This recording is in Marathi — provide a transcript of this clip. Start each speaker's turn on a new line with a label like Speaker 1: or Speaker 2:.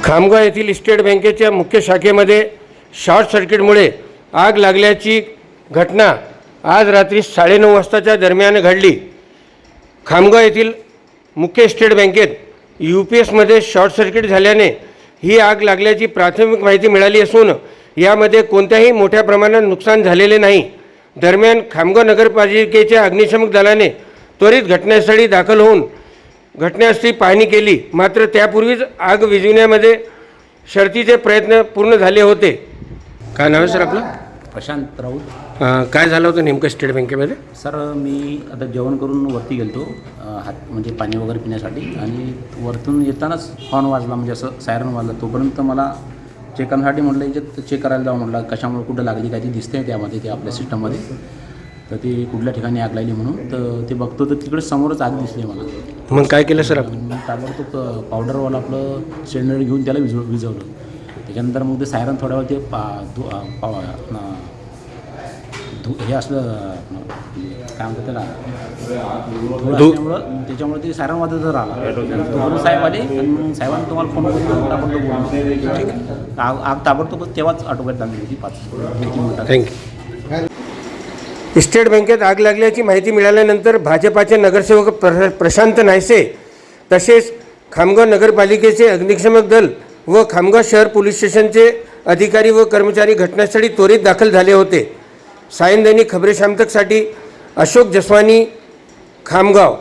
Speaker 1: खामगाव येथील स्टेट बँकेच्या मुख्य शाखेमध्ये शॉर्ट सर्किटमुळे आग लागल्याची घटना आज रात्री 9:30 वाजताच्या दरम्यान घडली। खामगाव येथील मुख्य स्टेट बँकेत UPSमध्ये शॉर्ट सर्किट झाल्याने ही आग लागल्याची प्राथमिक माहिती मिळाली असून यामध्ये कोणत्याही मोठ्या प्रमाणात नुकसान झालेले नाही। दरम्यान खामगाव नगरपालिकेच्या अग्निशमन दलाने त्वरित घटनास्थळी दाखल होऊन घटनास्थळी पाहणी केली, मात्र त्यापूर्वीच आग विझवण्यामध्ये शर्थीचे प्रयत्न पूर्ण झाले होते। काय नाव आहे सर आपलं?
Speaker 2: प्रशांत राऊत।
Speaker 1: काय झालं होतं नेमकं स्टेट बँकेमध्ये?
Speaker 2: सर मी आता जेवण करून वरती गेलो हात म्हणजे पाणी वगैरे पिण्यासाठी, आणि वरतून येतानाच हॉर्न वाजला, म्हणजे असं सायरन वाजला। तोपर्यंत मला चेक करण्यासाठी म्हटलं याच्यात चेक करायला जाऊ म्हटलं, कशामुळे कुठं लागली काय ती दिसते त्यामध्ये, ते आपल्या सिस्टममध्ये, तर ती कुठल्या ठिकाणी आग लागली म्हणून तर ते बघतो तर तिकडे समोरच आग दिसली मला।
Speaker 1: मग काय केलं सर आपण?
Speaker 2: ताबडतोब पावडरवाला आपलं सिलेंडर घेऊन त्याला विझवलं। त्याच्यानंतर मग ते सायरन थोड्या वेळ ते हे असलं काय म्हणतात त्याला असल्यामुळं त्याच्यामुळे ते सायरन वाजत राहिला। तो साहेब आले आणि मग साहेबांनी तुम्हाला फोन करून ताबडतोब बोलून आग ताबडतोब तेव्हाच आटोक्यात लागली होती 5-3 मिनिटात।
Speaker 1: थँक्यू। स्टेट बँकेत आग लागल्याची माहिती मिळाल्यानंतर भाजपाचे नगरसेवक प्रशांत नायसे तसेच खामगाव नगरपालिकेचे अग्निशमन दल व खामगाव शहर पोलीस स्टेशनचे अधिकारी व कर्मचारी घटनास्थळी त्वरित दाखल झाले होते। सायन दैनिक खबरे शामतकसाठी अशोक जसवानी, खामगाव।